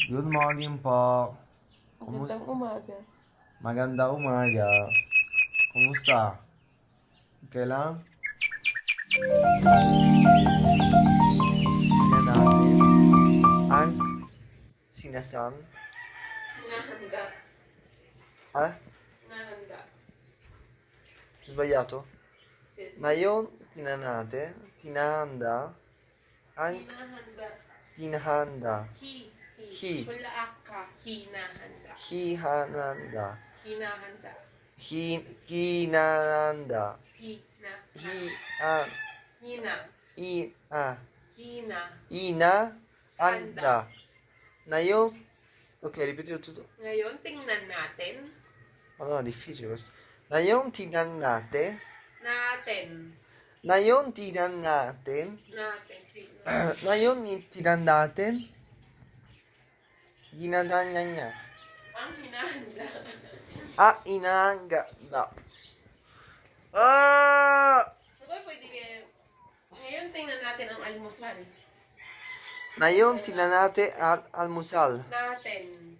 Good morning po. Magandang umaga. Magandang umaga. Kumusta? Okay lang? Tingnan natin. Ang sinasan? Hinahanda. Ha? Hinahanda. Sbagliato? Sis. Ngayon, tingnan natin. Tinahanda. Ang Hinahanda. tinahanda. Hi. Wala ka. Hinahanda. Hihananda. Hinahanda. Kinahanda. Hina. Hi. Hina. Hina. Ina. Anda. Ngayon, okay, ripetilo tutto. Ngayon, tingnan natin. Allora, difficile questo. Ngayon, tingnan natin. Natin. Ngayon, tingnan natin. Natin. Sino? Ngayon, tingnan natin. Ginaganya niya. Ang hinahanda. Inahanda. Sabay, pwede kayo. Ngayon, tingnan natin ang almusal. Ngayon, tingnan natin at almusal. Natin.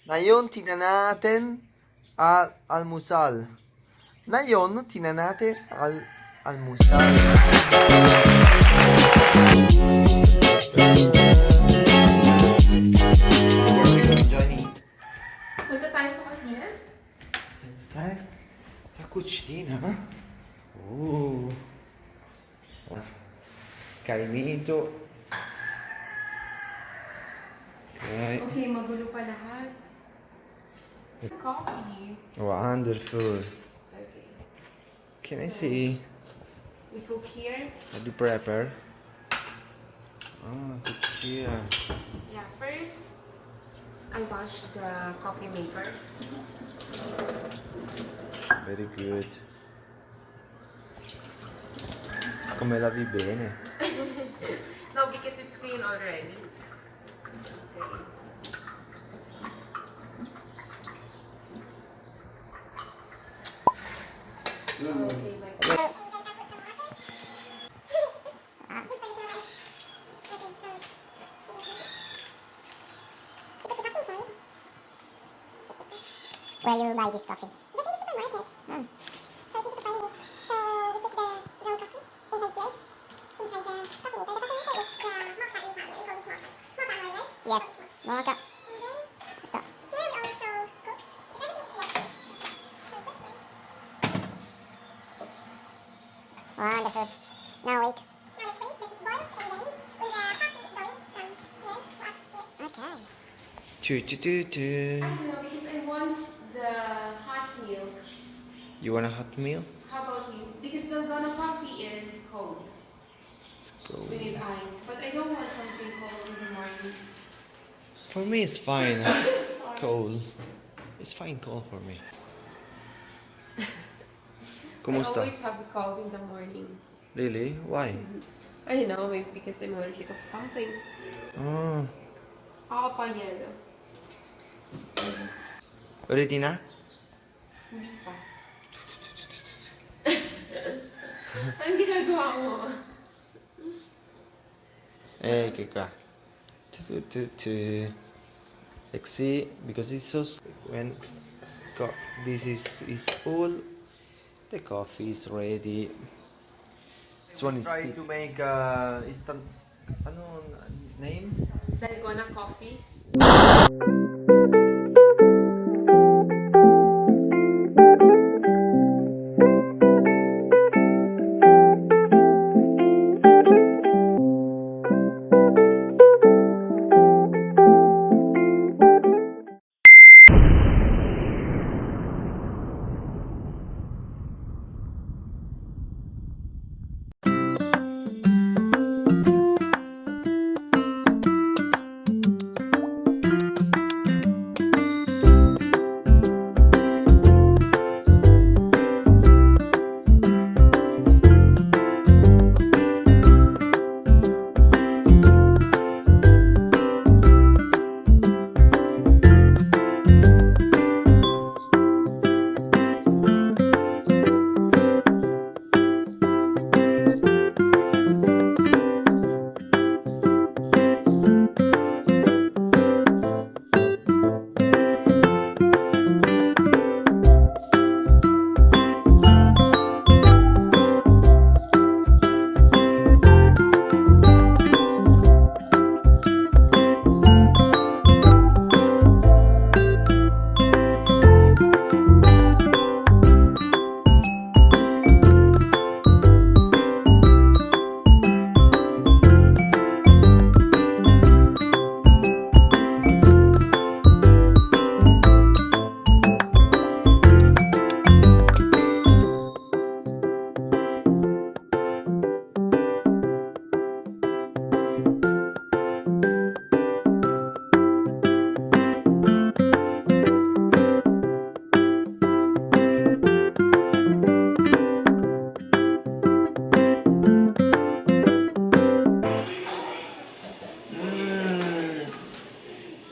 Ngayon, tingnan natin at almusal. Ngayon, tingnan natin almusal. Johnny. Punta tayo sa kusina. Tayo sa cucina. Caimito. Okay. Okay, magulo pa lahat. Coffee. Wonderful. Okay. Can I see? We cook here. I do prepare. Cook here. Yeah, first, I wash the coffee maker. Very good. Come lavi bene. No, because it's clean already. Okay, like that. Where you buy this coffee? Just in the supermarket. So this is the fine list. So we put the ground coffee inside here. Inside the coffee maker. The coffee maker is the mocha in Italian. We call this mocha. Mocha oil, right? Yes, mocha. And then so here we also cook. Everything is selected. So this way. Wonderful. Now wait. Now let's wait. Let it boils and then when the coffee is going from here to up here. Okay. Choo. I don't know, because I want the hot milk. You want a hot meal? How about you? Because Dalgona coffee is cold. Let's go. We need ice. But I don't want something cold in the morning. For me, it's fine. Sorry. Cold. It's fine cold for me. I Kumusta? always have it cold in the morning. Really? Why? I don't know, maybe because I'm allergic of something. Oh. Ako pa yelo. Ready na? Hindi pa. Anong ginagawa mo? Che qua. Like see, because it's so when this is full, the coffee is ready. This one is try to make instant name? Dalgona coffee.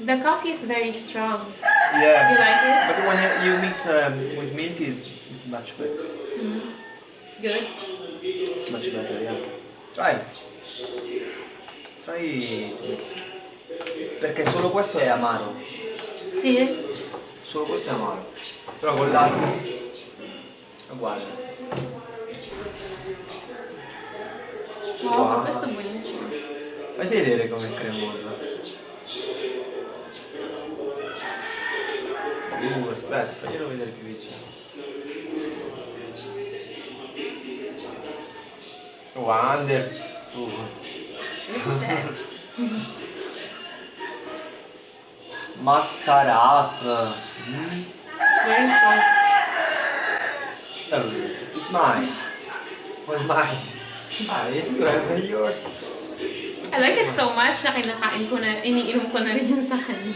The coffee is very strong. Yes. You like it? But when you mix with milk, is much better. It's good. It's much better, yeah. Try. Try to mix. Perché solo questo è amaro. Sì. Solo questo è amaro. Però con l'altro è uguale. Wow, questo è buonissimo. Fai vedere com'è cremosa. Aspetta, faglielo vedere più vicino. Wonderful. Look at that. Masarap. It's very strong. Oh, it's mine. Well, mine. You have yours. I like it so much na kinakain ko na, iniinom ko na rin yung sa kanya.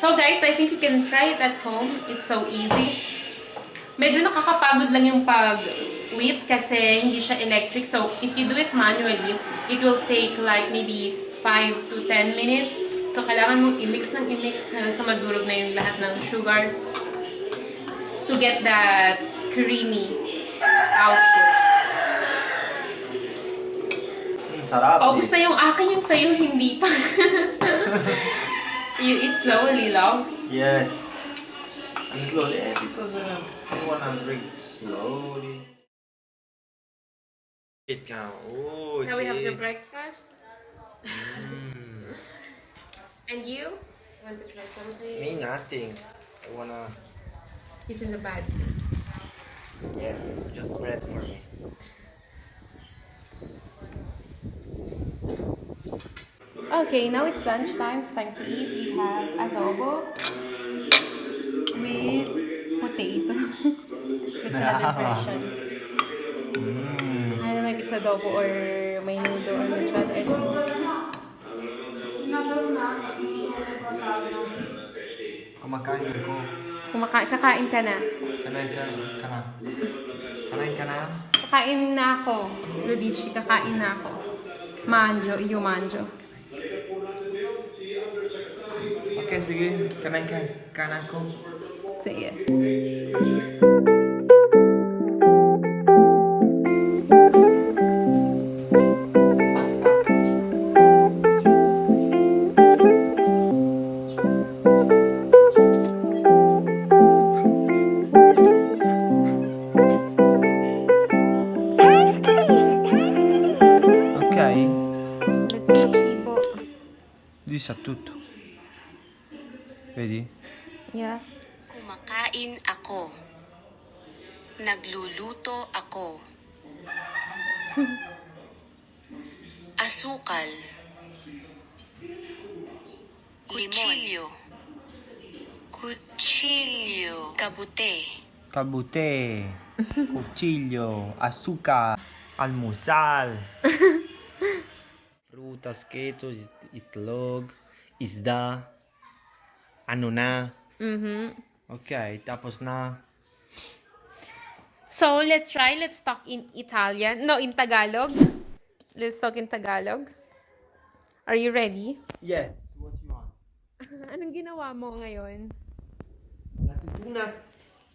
So guys, I think you can try it at home. It's so easy. Medyo nakakapagod lang yung pag-whip kasi hindi siya electric. So if you do it manually, it will take like maybe 5 to 10 minutes. So kailangan mong i-mix sa madurog na yung lahat ng sugar to get that creamy output. Sarap. Paubos na yung akin, yung sa'yo hindi pa. You eat slowly, love. Yes. And slowly, because I wanna drink slowly. It now. Oh, Now we have the gee. breakfast. And you? Want to try something? Me nothing. I wanna. He's in the bed. Yes, just bread for me. Okay, now it's lunchtime. It's time to eat. We have adobo with potato. That's another version. I don't know if it's adobo or may noodle or lechon. I don't know. Kumakain ko. Kakain ka na. Kanain ka na. Kanain ka na? Kakain na ako. Ludici, kakain na ako. Manjo, iyo manjo. Okay, sige. Kanain ka na ko. Sige. Ok. Let's see, cibo. Lui sa tutto. Vedi? Yeah. Kumakain ako. Nagluluto ako. Asukal. Kutsilyo. Kutsilyo. Kabute. Kabute. Cuchillo. Azúcar. Almusal. Frutas, keto, itlog, isda. Ano na. Okay, tapos na. So, let's try. Let's talk in Italian. No, in Tagalog. Let's talk in Tagalog. Are you ready? Yes, what you want? Anong ginawa mo ngayon?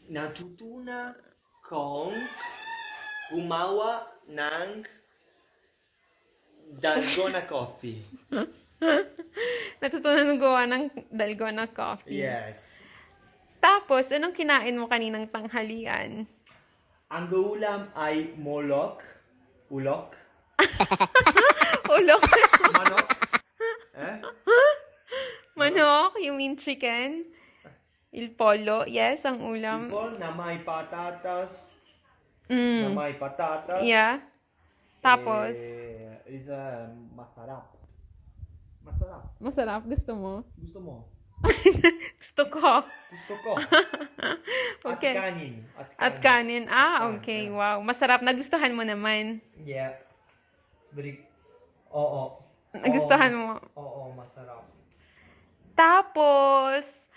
Natutuna kong gumawa ng Dalgona coffee. Natutunan ng gawa ng Dalgona coffee. Yes. Tapos, anong kinain mo kaninang tanghalian? Ang ulam ay ulok. Ulok. Manok. Manok? You mean chicken? Il pollo? Yes, ang ulam. Ipon na may patatas. Mm. Na may patatas. Yeah. Tapos? Is masarap. Masarap. Masarap. Gusto mo? Gusto mo? Gusto ko. Gusto ko. Okay. At kanin. At kanin. Ah, okay. Wow. Masarap. Nagustuhan mo naman. Yeah. It's very... Oo. Nagustuhan mo. Oo, masarap. Tapos,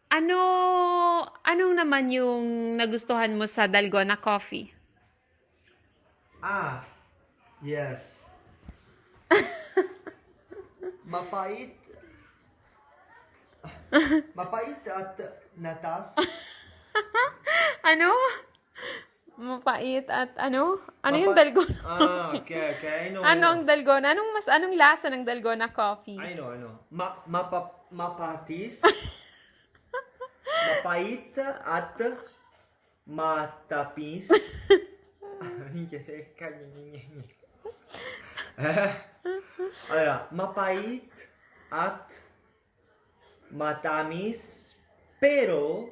anong naman yung nagustuhan mo sa Dalgona coffee? Ah, yes. Mapait. Mapait at natas. Ano? Mapait at ano? Ano yung dalgona? Okay. I know. Anong dalgona? Anong lasa ng dalgona coffee? I know. Mapatis. Mapait at matapis. Mapait at matamis, pero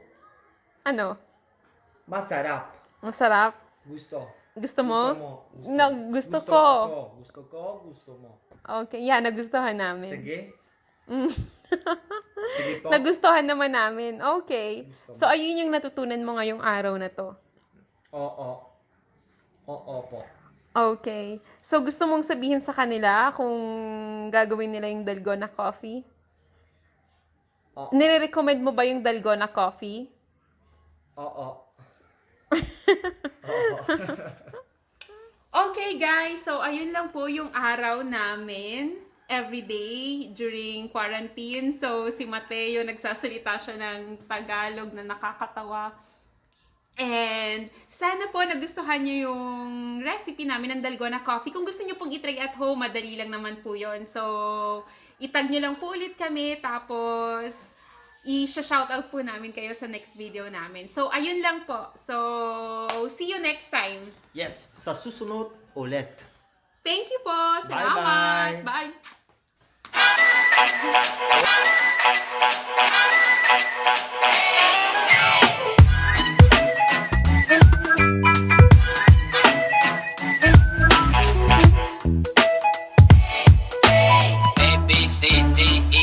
Ano? masarap. Masarap? Gusto. Gusto mo? Gusto. No, gusto ko. Gusto mo. Okay, yeah, nagustuhan namin. Sige. Mm. Sige po. Nagustuhan naman namin. Okay. Gusto mo. So, ayun yung natutunan mo ngayong araw na to. Oo po. Okay. So, gusto mong sabihin sa kanila kung gagawin nila yung Dalgona coffee? Nire-recommend mo ba yung Dalgona coffee? Oo. Okay, guys. So, ayun lang po yung araw namin everyday during quarantine. So, si Mateo, nagsasalita siya ng Tagalog na nakakatawa. And sana po nagustuhan nyo yung recipe namin ng Dalgona coffee. Kung gusto nyo pong itry at home, madali lang naman po yon. So, itag nyo lang po ulit kami. Tapos, i-shoutout po namin kayo sa next video namin. So, ayun lang po. So, see you next time. Yes, sa susunod ulit. Thank you po. Salamat. Bye-bye. Bye. A, B, C, D, E.